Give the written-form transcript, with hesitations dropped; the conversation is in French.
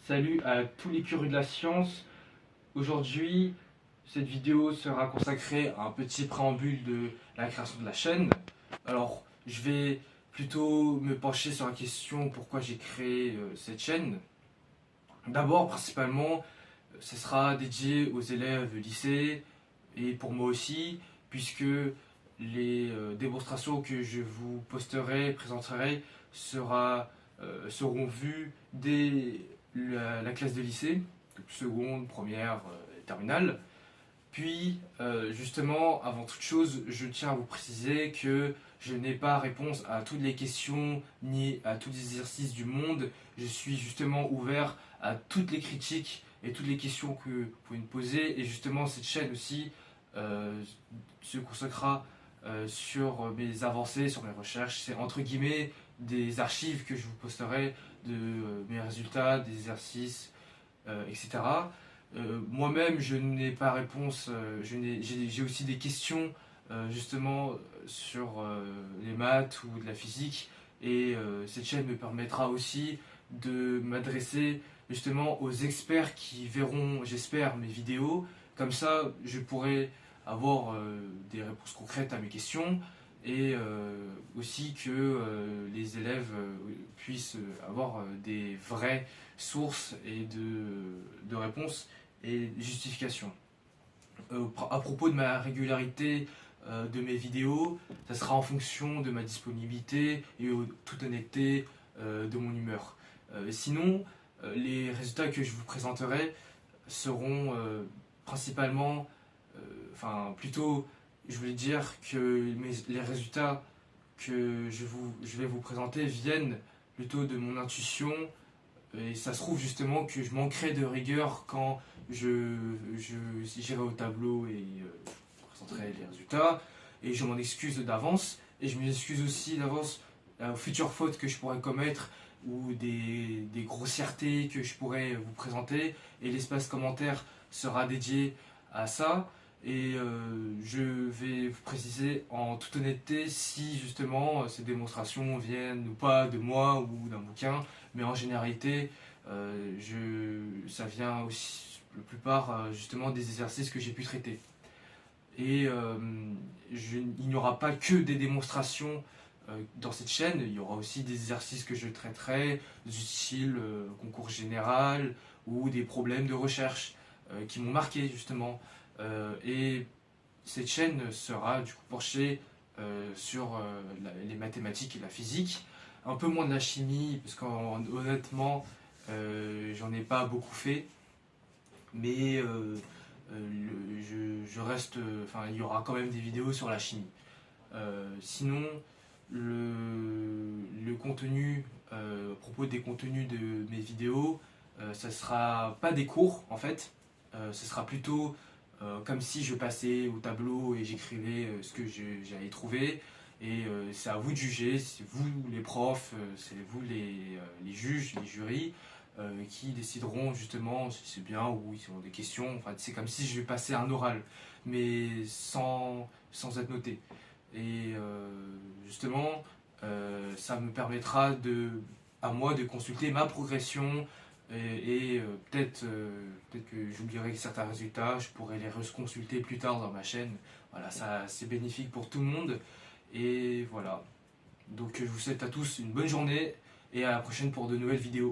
Salut à tous les curieux de la science. Aujourd'hui, cette vidéo sera consacrée à un petit préambule de la création de la chaîne. Alors, je vais plutôt me pencher sur la question pourquoi j'ai créé cette chaîne. D'abord, principalement, ce sera dédié aux élèves lycée et pour moi aussi, puisque les démonstrations que je vous posterai, présenterai, seront vues dès la classe de lycée, donc seconde, première, terminale. Puis, justement, avant toute chose, je tiens à vous préciser que je n'ai pas réponse à toutes les questions ni à tous les exercices du monde. Je suis justement ouvert à toutes les critiques et toutes les questions que vous pouvez me poser. Et justement, cette chaîne aussi euh, se consacrera sur mes avancées, sur mes recherches. C'est entre guillemets des archives que je vous posterai de mes résultats, des exercices, etc. Moi-même, je n'ai pas réponse. J'ai aussi des questions justement sur les maths ou de la physique. Et cette chaîne me permettra aussi de m'adresser justement aux experts qui verront, j'espère, mes vidéos. Comme ça, je pourrai avoir des réponses concrètes à mes questions et aussi que les élèves puissent avoir des vraies sources et de réponses et justifications. À propos de ma régularité de mes vidéos, ça sera en fonction de ma disponibilité et toute honnêteté de mon humeur. Sinon, les résultats que je vous présenterai seront principalement, enfin plutôt, je voulais dire que les résultats que je vais vous présenter viennent plutôt de mon intuition et ça se trouve justement que je manquerai de rigueur quand j'irai au tableau et je présenterai les résultats. Et je m'en excuse d'avance. Et je m'excuse aussi d'avance aux futures fautes que je pourrais commettre ou des grossièretés que je pourrais vous présenter. Et l'espace commentaire sera dédié à ça. Et je vais vous préciser en toute honnêteté si justement ces démonstrations viennent ou pas de moi ou d'un bouquin, mais en généralité, ça vient aussi la plupart justement des exercices que j'ai pu traiter. Et il n'y aura pas que des démonstrations dans cette chaîne, il y aura aussi des exercices que je traiterai, du style concours général ou des problèmes de recherche qui m'ont marqué justement. Et cette chaîne sera du coup penchée sur les mathématiques et la physique, un peu moins de la chimie, parce qu'honnêtement, j'en ai pas beaucoup fait, mais je reste, enfin, il y aura quand même des vidéos sur la chimie. Sinon, le contenu, à propos des contenus de mes vidéos, ça sera pas des cours en fait, ce sera plutôt comme si je passais au tableau et j'écrivais ce que j'allais trouver. Et c'est à vous de juger, c'est vous les profs, c'est vous les juges, les jurys, qui décideront justement si c'est bien ou ils ont des questions. Enfin, c'est comme si je passais un oral, mais sans être noté. Et justement, ça me permettra à moi de consulter ma progression et peut-être que j'oublierai certains résultats, je pourrai les reconsulter plus tard dans ma chaîne. Voilà, ça c'est bénéfique pour tout le monde. Et voilà. Donc je vous souhaite à tous une bonne journée et à la prochaine pour de nouvelles vidéos.